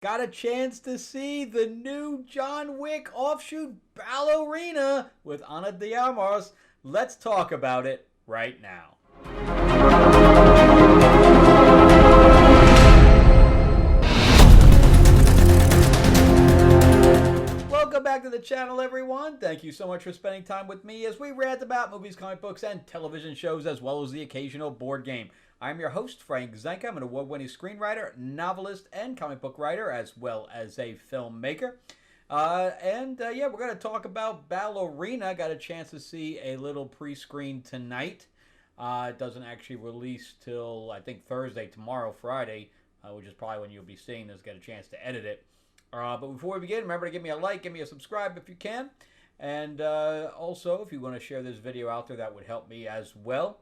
got a chance to see the new John Wick offshoot Ballerina with Ana de Armas. Let's talk about it right now. Welcome back to the channel, everyone. Thank you so much for spending time with me as we rant about movies, comic books, and television shows, as well as the occasional board game. I'm your host, Frank Zenka. I'm an award-winning screenwriter, novelist, and comic book writer, as well as a filmmaker. Yeah, we're going to talk about Ballerina. Got a chance to see a little pre-screen tonight. It doesn't actually release till, I think, Thursday, tomorrow, Friday, which is probably when you'll be seeing this, get a chance to edit it. But before we begin, remember to give me a like, give me a subscribe if you can. And also, if you want to share this video out there, that would help me as well.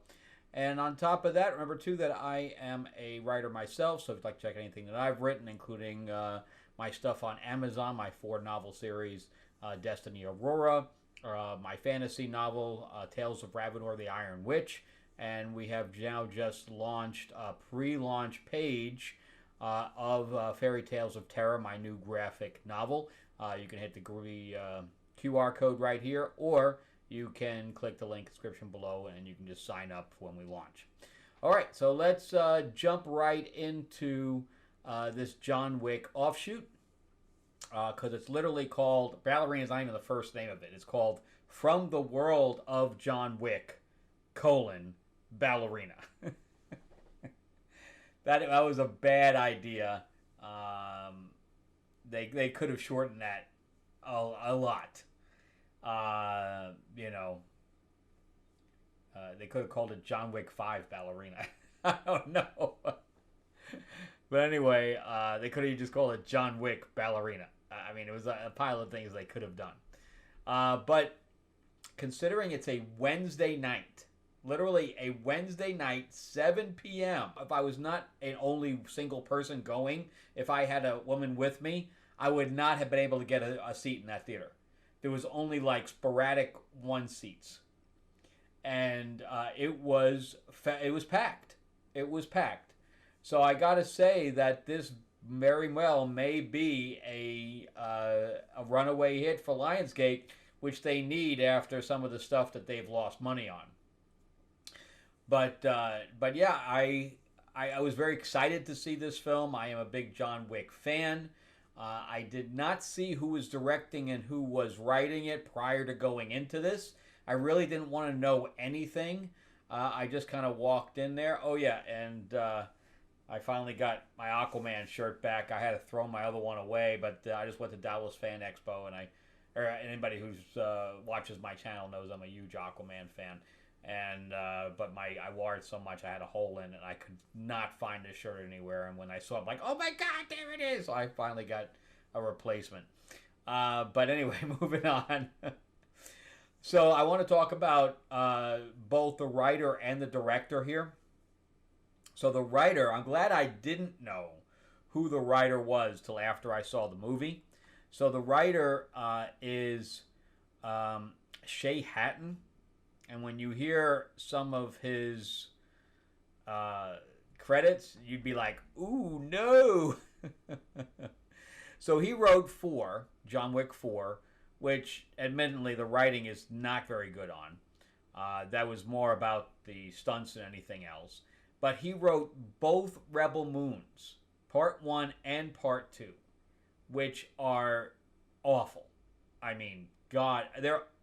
And on top of that, remember too that I am a writer myself. So if you'd like to check anything that I've written, including my stuff on Amazon, my 4-novel series, Destiny Aurora, my fantasy novel, Tales of Ravenor the Iron Witch. And we have now just launched a pre-launch page of Fairy Tales of Terror, my new graphic novel. You can hit the QR code right here, or you can click the link in the description below and you can just sign up when we launch. All right, so let's jump right into this John Wick offshoot, because it's literally called, Ballerina is not even the first name of it. It's called From the World of John Wick, Ballerina. That was a bad idea. They could have shortened that a lot. They could have called it John Wick 5 Ballerina. I don't know. But anyway, they could have just called it John Wick Ballerina. I mean, it was a pile of things they could have done. But considering it's a Wednesday night, literally a Wednesday night, 7 p.m. If I was not an only single person going, if I had a woman with me, I would not have been able to get a seat in that theater. There was only like sporadic one seats, and it was packed. It was packed. So I got to say that this very well may be a runaway hit for Lionsgate, which they need after some of the stuff that they've lost money on. But yeah, I was very excited to see this film. I am a big John Wick fan. I did not see who was directing and who was writing it prior to going into this. I really didn't want to know anything. I just kind of walked in there. Oh yeah, and I finally got my Aquaman shirt back. I had to throw my other one away, but I just went to Dallas Fan Expo, and anybody who's watches my channel knows I'm a huge Aquaman fan. And but I wore it so much I had a hole in it. I could not find this shirt anywhere. And when I saw it, I'm like, oh my God, there it is! So I finally got a replacement. But anyway, moving on. So I want to talk about both the writer and the director here. So the writer, I'm glad I didn't know who the writer was till after I saw the movie. So the writer is Shay Hatton. And when you hear some of his credits, you'd be like, ooh, no. So he wrote John Wick 4, which admittedly the writing is not very good on. That was more about the stunts than anything else. But he wrote both Rebel Moons, Part 1 and Part 2, which are awful. I mean, God,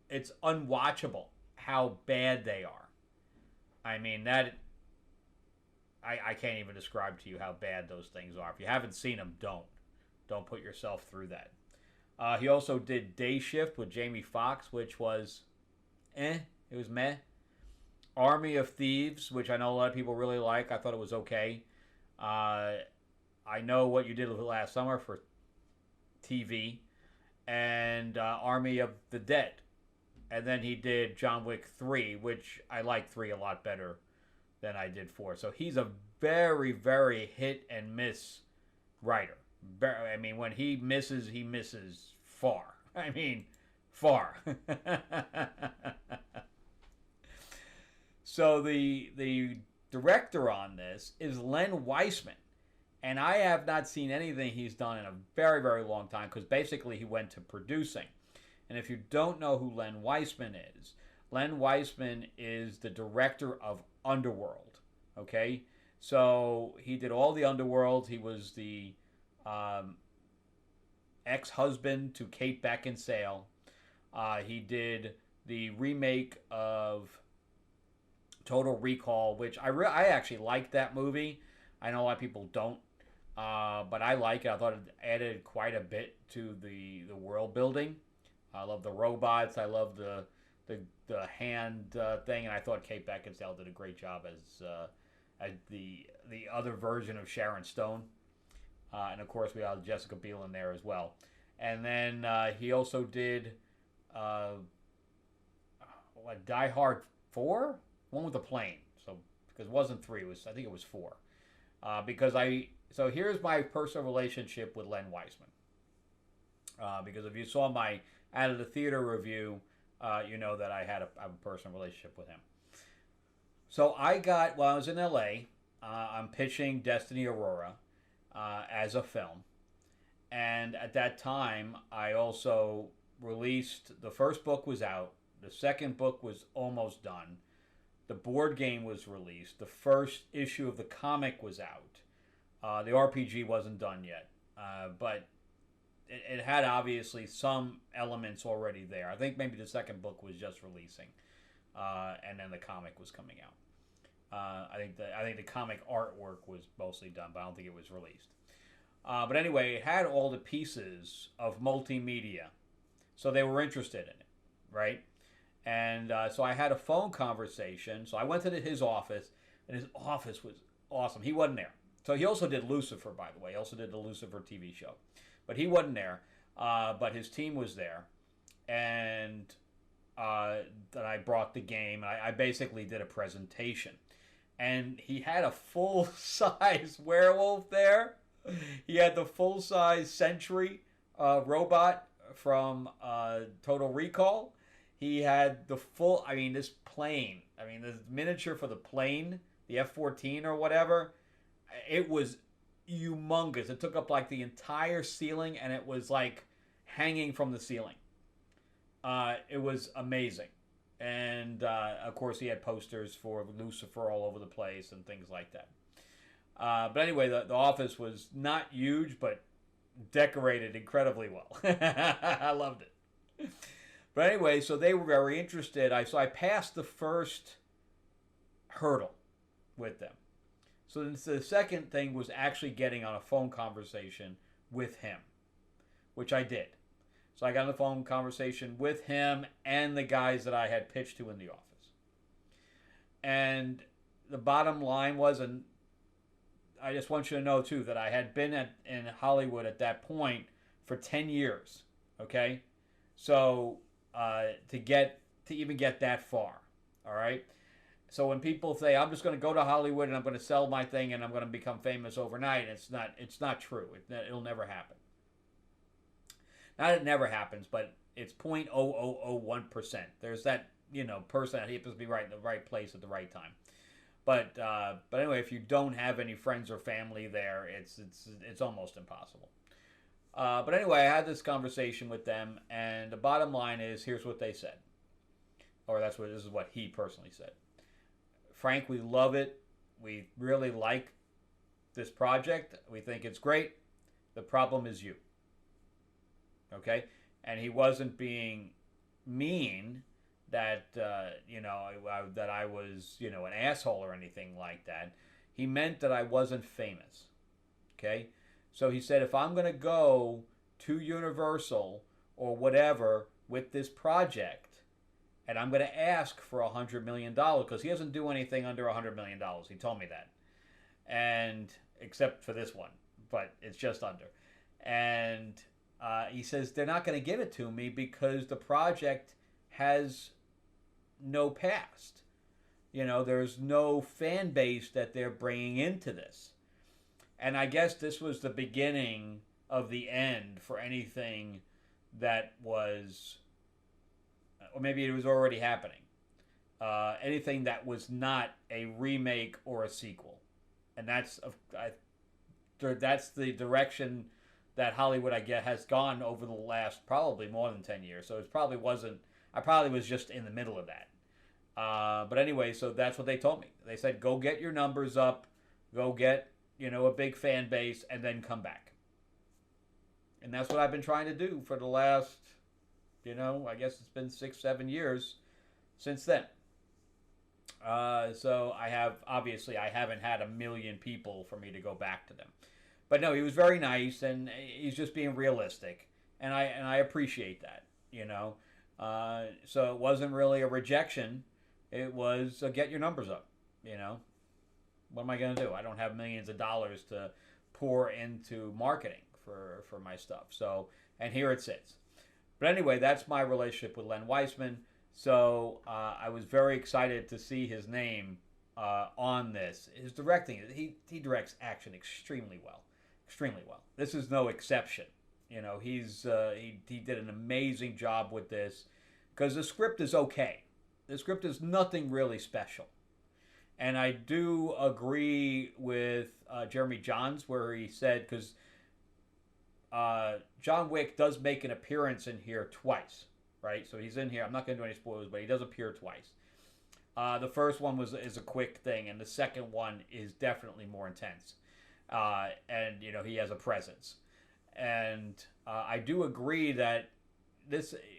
it's unwatchable how bad they are. I mean, I can't even describe to you how bad those things are. If you haven't seen them, don't put yourself through that. He also did Day Shift with Jamie Foxx, which was it was meh. Army of Thieves, which I know a lot of people really like. I thought it was okay. I Know What You Did Last Summer for TV, and Army of the Dead. And then he did John Wick 3, which I like 3 a lot better than I did 4. So he's a very, very hit and miss writer. I mean, when he misses far. I mean, far. So the director on this is Len Wiseman. And I have not seen anything he's done in a very, very long time because basically he went to producing. And if you don't know who Len Weissman is the director of Underworld. Okay? So he did all the Underworld. He was the um, ex-husband to Kate Beckinsale. He did the remake of Total Recall, which I actually liked that movie. I know a lot of people don't, but I like it. I thought it added quite a bit to the world building. I love the robots. I love the hand thing, and I thought Kate Beckinsale did a great job as the other version of Sharon Stone. And of course, we have Jessica Biel in there as well. And then he also did Die Hard 4? One with the plane. So because it wasn't 3, I think it was 4. So here's my personal relationship with Len Weissman. Because if you saw my Out of the Theater review, you know that I have a personal relationship with him. So while I was in LA, I'm pitching Destiny Aurora as a film. And at that time, I also released, the first book was out, the second book was almost done, the board game was released, the first issue of the comic was out, the RPG wasn't done yet, but it had obviously some elements already there. I think maybe the second book was just releasing, and then the comic was coming out. I think the comic artwork was mostly done, but I don't think it was released. But anyway, it had all the pieces of multimedia, so they were interested in it, right? And so I had a phone conversation. So I went to his office, and his office was awesome. He wasn't there. So he also did Lucifer, by the way. He also did the Lucifer TV show. But he wasn't there. But his team was there. And then I brought the game. And I basically did a presentation. And he had a full-size werewolf there. He had the full-size Sentry robot from Total Recall. He had the this plane. The miniature for the plane, the F-14 or whatever, it was humongous. It took up like the entire ceiling, and it was like hanging from the ceiling. It was amazing. And, of course, he had posters for Lucifer all over the place and things like that. But anyway, the office was not huge, but decorated incredibly well. I loved it. But anyway, so they were very interested. So I passed the first hurdle with them. So the second thing was actually getting on a phone conversation with him, which I did. So I got on a phone conversation with him and the guys that I had pitched to in the office. And the bottom line was, and I just want you to know too, that I had been in Hollywood at that point for 10 years. Okay? So to even get that far, all right? So when people say I'm just going to go to Hollywood and I'm going to sell my thing and I'm going to become famous overnight, it's not true. It'll never happen. Not that it never happens, but it's 0.0001%. There's that person that happens to be right in the right place at the right time. But anyway, if you don't have any friends or family there, it's almost impossible. But anyway, I had this conversation with them, and the bottom line is, here's what they said. Or this is what he personally said. Frank, we love it. We really like this project. We think it's great. The problem is you. Okay? And he wasn't being mean that, that I was, an asshole or anything like that. He meant that I wasn't famous. Okay? So he said, if I'm going to go to Universal or whatever with this project, and I'm going to ask for $100 million, because he doesn't do anything under $100 million. He told me that. And except for this one, but it's just under. And he says they're not going to give it to me because the project has no past. There's no fan base that they're bringing into this. And I guess this was the beginning of the end for anything that was, or maybe it was already happening, anything that was not a remake or a sequel. And that's, that's the direction that Hollywood, I guess, has gone over the last probably more than 10 years. So it probably wasn't. I probably was just in the middle of that. But anyway, so that's what they told me. They said, go get your numbers up, go get a big fan base, and then come back. And that's what I've been trying to do for the last, I guess it's been 6, 7 years since then. So I haven't had a million people for me to go back to them. But no, he was very nice, and he's just being realistic, and I appreciate that. So it wasn't really a rejection. It was get your numbers up. What am I going to do? I don't have millions of dollars to pour into marketing for my stuff. So, and here it sits. But anyway, that's my relationship with Len Weissman. So I was very excited to see his name on this. His directing, he directs action extremely well. Extremely well. This is no exception. He did an amazing job with this because the script is okay. The script is nothing really special. And I do agree with Jeremy Johns where he said, because John Wick does make an appearance in here twice, right? So he's in here. I'm not going to do any spoilers, but he does appear twice. The first one is a quick thing, and the second one is definitely more intense. And he has a presence, and I do agree that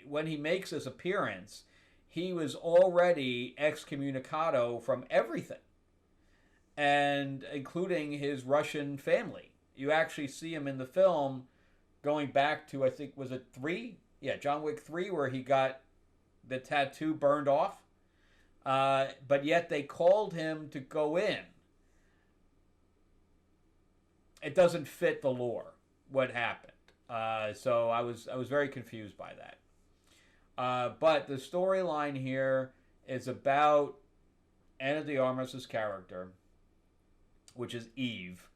when he makes his appearance, he was already excommunicado from everything, and including his Russian family. You actually see him in the film going back to, I think, was it 3? Yeah, John Wick 3, where he got the tattoo burned off, but yet they called him to go in. It doesn't fit the lore what happened, so I was very confused by that. But the storyline here is about Ana de Armas' character, which is Eve,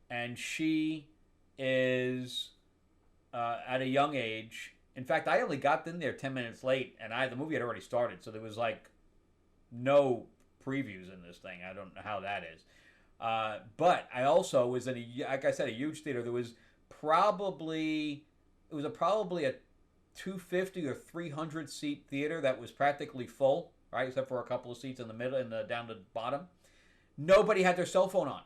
and she is at a young age. In fact, I only got in there 10 minutes late, and the movie had already started, so there was no previews in this thing. I don't know how that is. But I also was in like I said, a huge theater. There was probably a 250 or 300 seat theater that was practically full, right? Except for a couple of seats in the middle and down the bottom. Nobody had their cell phone on.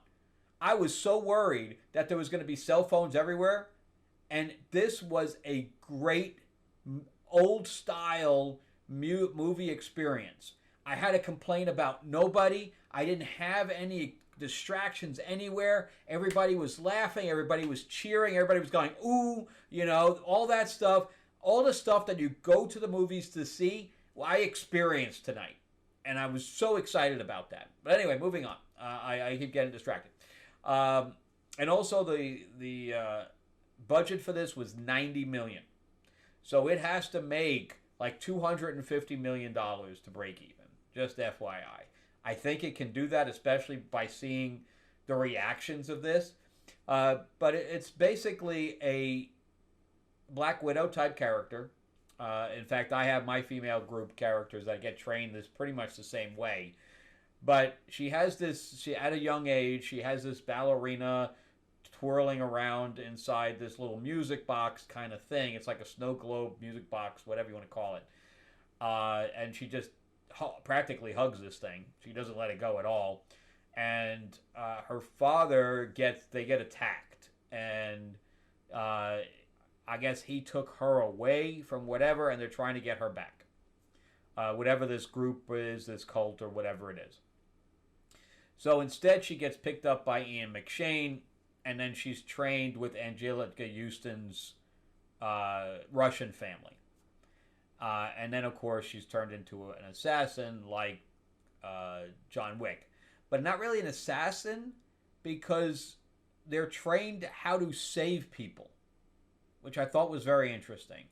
I was so worried that there was going to be cell phones everywhere. And this was a great old style movie experience. I had to complain about nobody. I didn't have any distractions anywhere. Everybody was laughing. Everybody was cheering. Everybody was going, ooh, all that stuff. All the stuff that you go to the movies to see, well, I experienced tonight. And I was so excited about that. But anyway, moving on. I keep getting distracted. And also the budget for this was $90 million. So it has to make like $250 million to break even. Just FYI. I think it can do that, especially by seeing the reactions of this. But it's basically a Black Widow type character. In fact, I have my female group characters that get trained this pretty much the same way. But she has this, at a young age, she has this ballerina twirling around inside this little music box kind of thing. It's like a snow globe music box, whatever you want to call it. And she just practically hugs this thing. She doesn't let it go at all. And her father get attacked. And I guess he took her away from whatever, and they're trying to get her back. Whatever this group is, this cult, or whatever it is. So instead, she gets picked up by Ian McShane, and then she's trained with Angelica Houston's Russian family. And then, of course, she's turned into an assassin like John Wick. But not really an assassin, because they're trained how to save people, which I thought was very interesting.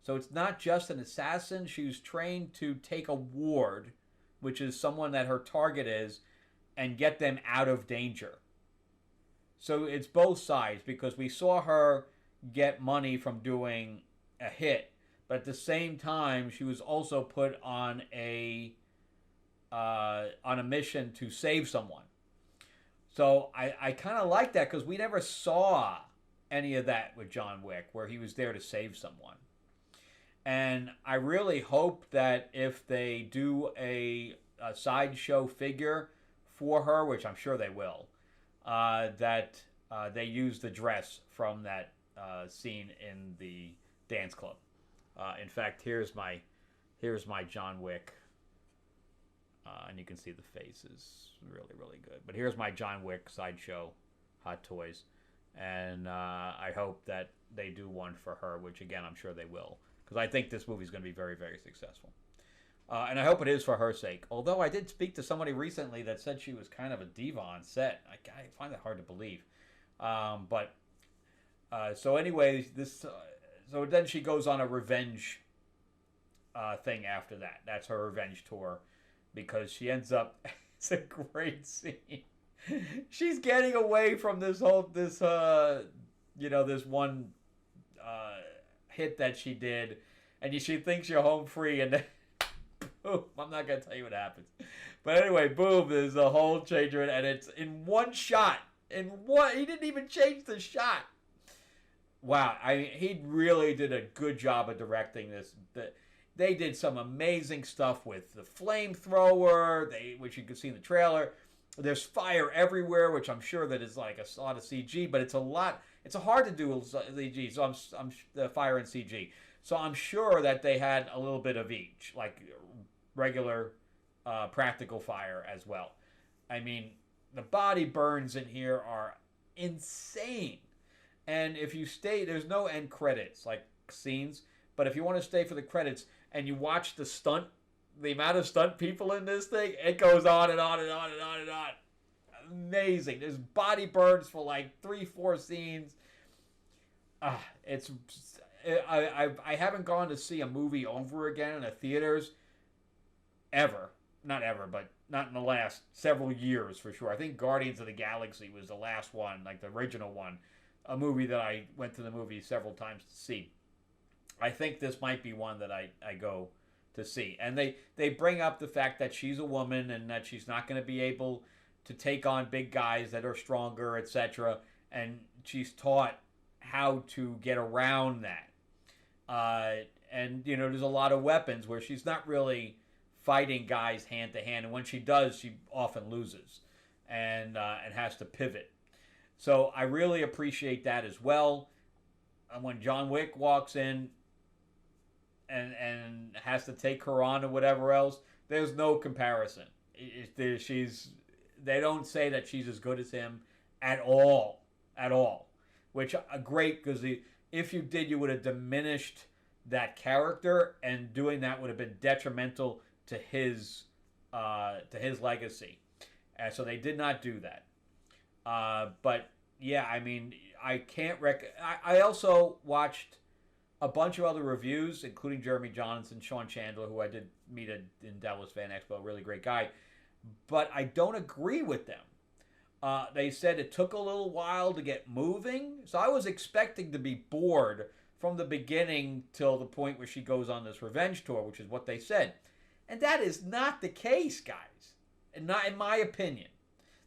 So it's not just an assassin. She was trained to take a ward, which is someone that her target is, and get them out of danger. So it's both sides, because we saw her get money from doing a hit, but at the same time, she was also put on a mission to save someone. So I kind of like that because we never saw any of that with John Wick, where he was there to save someone. And I really hope that if they do a sideshow figure for her, which I'm sure they will, that they use the dress from that scene in the dance club. In fact, here's my John Wick, and you can see the face is really really good. But here's my John Wick sideshow Hot Toys, and I hope that they do one for her, which again I'm sure they will, because I think this movie is going to be very very successful. And I hope it is for her sake. Although I did speak to somebody recently that said she was kind of a diva on set. I find that hard to believe. But so anyways, so then she goes on a revenge thing after that. That's her revenge tour, because she ends up. It's a great scene. She's getting away from this this one hit that she did, and she thinks you're home free, and then boom, I'm not gonna tell you what happens, but anyway, boom, there's a whole changer, and it's in one shot. He didn't even change the shot. Wow, he really did a good job of directing this. They did some amazing stuff with the flamethrower, which you can see in the trailer. There's fire everywhere, which I'm sure that is like a lot of CG, but it's a lot. It's hard to do CG, so I'm the fire and CG. So I'm sure that they had a little bit of each, like regular practical fire as well. I mean, the body burns in here are insane. And if you stay, there's no end credits like scenes, but if you want to stay for the credits and you watch the amount of stunt people in this thing, it goes on and on and on and on and on. Amazing. There's body burns for like 3-4 scenes. I haven't gone to see a movie over again in the theaters ever. Not ever, but not in the last several years for sure. I think Guardians of the Galaxy was the last one, like the original one, a movie that I went to the movie several times to see. I think this might be one that I go to see. And they bring up the fact that she's a woman and that she's not going to be able to take on big guys that are stronger, etc. And she's taught how to get around that. And, there's a lot of weapons where she's not really fighting guys hand to hand. And when she does, she often loses and has to pivot. So I really appreciate that as well. And when John Wick walks in and has to take her on or whatever else, there's no comparison. They don't say that she's as good as him at all. Which great, because if you did, you would have diminished that character, and doing that would have been detrimental to his legacy. And so they did not do that. But yeah, I mean, I can't I also watched a bunch of other reviews, including Jeremy Johnson, Sean Chandler, who I did meet in Dallas Fan Expo, a really great guy. But I don't agree with them. They said it took a little while to get moving. So I was expecting to be bored from the beginning till the point where she goes on this revenge tour, which is what they said. And that is not the case, guys. And not in my opinion.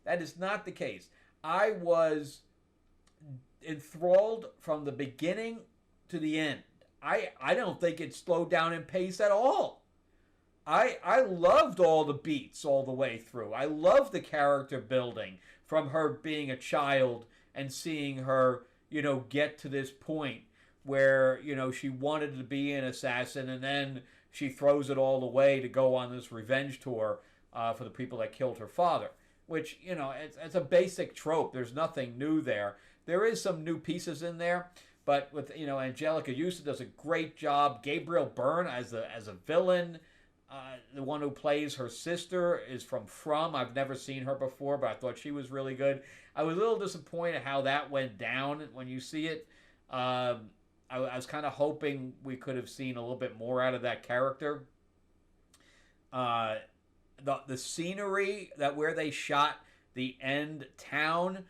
That is not the case. I was enthralled from the beginning to the end. I don't think it slowed down in pace at all. I loved all the beats all the way through. I loved the character building from her being a child and seeing her, get to this point where, she wanted to be an assassin, and then she throws it all away to go on this revenge tour for the people that killed her father. Which, it's a basic trope. There's nothing new there. There is some new pieces in there, but with, Angelica Houston does a great job. Gabriel Byrne as a villain. The one who plays her sister is from. I've never seen her before, but I thought she was really good. I was a little disappointed how that went down when you see it. I was kind of hoping we could have seen a little bit more out of that character. The scenery where they shot the end town,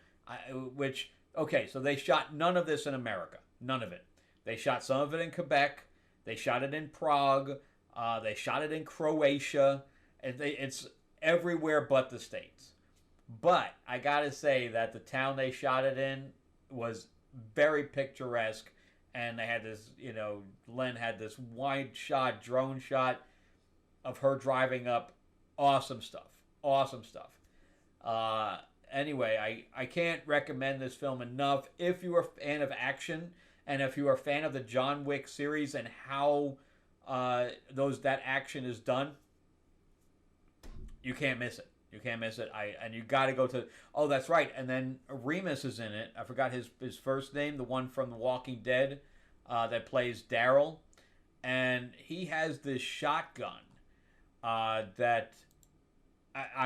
so they shot none of this in America. None of it. They shot some of it in Quebec. They shot it in Prague. They shot it in Croatia. And it's everywhere but the States. But I gotta say that the town they shot it in was very picturesque, and they had this, Len had this wide shot, drone shot of her driving up. Awesome stuff. Awesome stuff. Anyway, I can't recommend this film enough. If you are a fan of action, and if you are a fan of the John Wick series and how that action is done, you can't miss it. You can't miss it. And you got to go to. Oh, that's right. And then Remus is in it. I forgot his first name. The one from The Walking Dead that plays Daryl, and he has this shotgun that.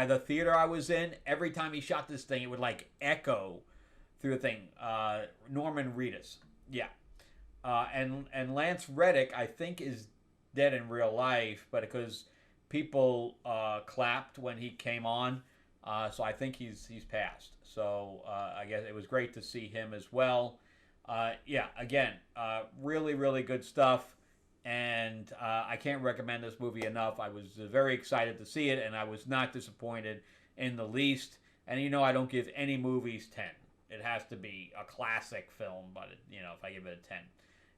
The theater I was in, every time he shot this thing, it would like echo through the thing. Norman Reedus, yeah, and Lance Reddick, I think, is dead in real life, but because people clapped when he came on, so I think he's passed. So I guess it was great to see him as well. Yeah, again, really, really good stuff. And I can't recommend this movie enough. I was very excited to see it, and I was not disappointed in the least. And I don't give any movies 10. It has to be a classic film, but if I give it a 10.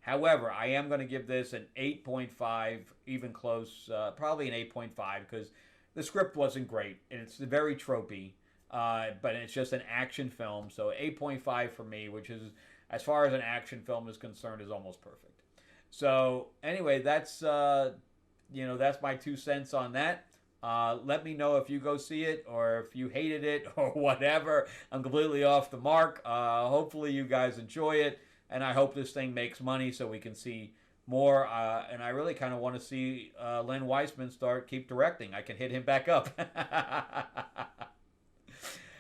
However, I am going to give this an 8.5, even close, probably an 8.5, because the script wasn't great, and it's very tropey, but it's just an action film. So 8.5 for me, which is, as far as an action film is concerned, is almost perfect. So anyway, that's that's my 2 cents on that. Let me know if you go see it or if you hated it or whatever. I'm completely off the mark. Hopefully you guys enjoy it, and I hope this thing makes money so we can see more. And I really kind of want to see Len Wiseman keep directing. I can hit him back up.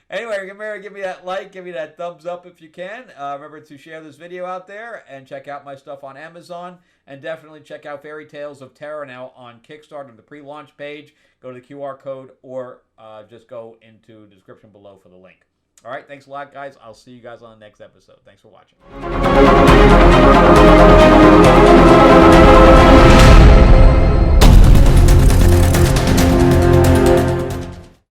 Anyway, remember, give me that like, give me that thumbs up if you can. Remember to share this video out there and check out my stuff on Amazon. And definitely check out Fairy Tales of Terror now on Kickstarter on the pre-launch page. Go to the QR code or just go into the description below for the link. All right, thanks a lot, guys. I'll see you guys on the next episode. Thanks for watching.